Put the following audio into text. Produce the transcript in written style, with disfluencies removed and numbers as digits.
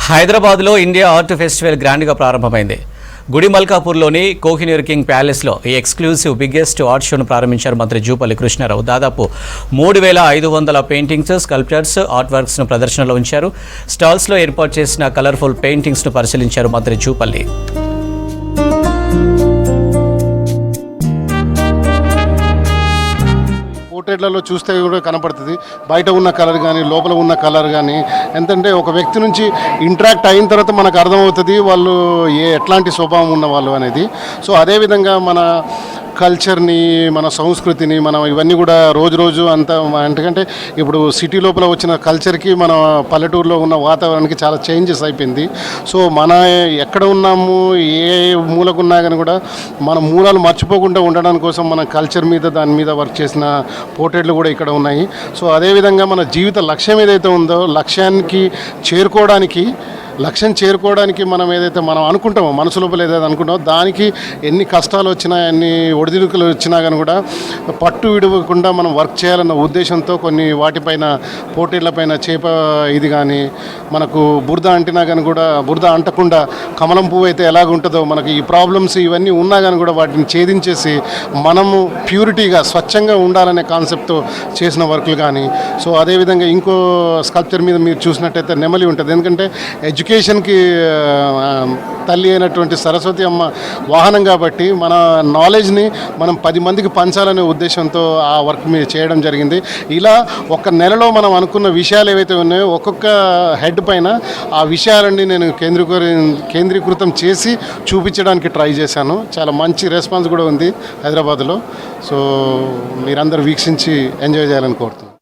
హైదరాబాద్లో India art festival గ్రాండ్గా ప్రారంభమైంది. గుడి మల్కాపూర్లోని కోహినూర్ కింగ్ ప్యాలెస్లో ఈ ఎక్స్క్లూసివ్ బిగ్గెస్ట్ ఆర్ట్ షోను ప్రారంభించారు మంత్రి జూపల్లి కృష్ణారావు. దాదాపు 3,500 పెయింటింగ్స్, స్కల్ప్చర్స్, ఆర్ట్ వర్క్స్ను ప్రదర్శనలో ఉంచారు. స్టాల్స్లో ఏర్పాటు చేసిన కలర్ఫుల్ పెయింటింగ్స్ను పరిశీలించారు మంత్రి జూపల్లి. పోర్ట్రేట్లలో చూస్తే కూడా కనపడుతుంది. బయట ఉన్న కలర్ కానీ లోపల ఉన్న కలర్ కానీ ఎంతంటే ఒక వ్యక్తి నుంచి ఇంటరాక్ట్ అయిన తర్వాత మనకు అర్థమవుతుంది వాళ్ళు ఎట్లాంటి స్వభావం ఉన్న వాళ్ళు అనేది. సో అదేవిధంగా మన కల్చర్ని, మన సంస్కృతిని మనం ఇవన్నీ కూడా రోజు అంత ఎందుకంటే ఇప్పుడు సిటీ లోపల వచ్చిన కల్చర్కి మన పల్లెటూరులో ఉన్న వాతావరణానికి చాలా చేంజెస్ అయిపోయింది. సో మన ఎక్కడ ఉన్నాము, ఏ మూలకు ఉన్నా కానీ కూడా మన మూలాలు మర్చిపోకుండా ఉండడం కోసం మన కల్చర్ మీద దాని మీద వర్క్ చేసిన పోర్ట్రేట్లు కూడా ఇక్కడ ఉన్నాయి. సో అదేవిధంగా మన జీవిత లక్ష్యం ఏదైతే ఉందో లక్ష్యం చేరుకోవడానికి మనం ఏదైతే మనం అనుకుంటామో, మనసు లోపల ఏదైతే అనుకుంటామో దానికి ఎన్ని కష్టాలు వచ్చినా, ఎన్ని ఒడిదుడుకులు వచ్చినా కానీ కూడా పట్టు విడవకుండా మనం వర్క్ చేయాలన్న ఉద్దేశంతో కొన్ని వాటిపైన పోర్ట్రేట్లపైన చేప ఇది కానీ మనకు బురద అంటినా కానీ కూడా బురద అంటకుండా కమలం పువ్వు అయితే ఎలాగ ఉంటుందో మనకి ఈ ప్రాబ్లమ్స్ ఇవన్నీ ఉన్నా కానీ కూడా వాటిని ఛేదించేసి మనము ప్యూరిటీగా స్వచ్ఛంగా ఉండాలనే కాన్సెప్ట్తో చేసిన వర్కులు కానీ. సో అదేవిధంగా ఇంకో స్కల్ప్చర్ మీద మీరు చూసినట్టయితే నెమలి ఉంటుంది. ఎందుకంటే ఎడ్యుకేషన్కి తల్లి అయినటువంటి సరస్వతి అమ్మ వాహనం కాబట్టి మన నాలెడ్జ్ని మనం 10 మందికి పంచాలనే ఉద్దేశంతో ఆ వర్క్ మీరు చేయడం జరిగింది. ఇలా ఒక నెలలో మనం అనుకున్న విషయాలు ఏవైతే ఉన్నాయో ఒక్కొక్క హెడ్ పైన ఆ విషయాలన్నీ నేను కేంద్రీకృతం చేసి చూపించడానికి ట్రై చేశాను. చాలా మంచి రెస్పాన్స్ కూడా ఉంది హైదరాబాద్లో. సో మీరందరూ వీక్షించి ఎంజాయ్ చేయాలని కోరుతున్నాను.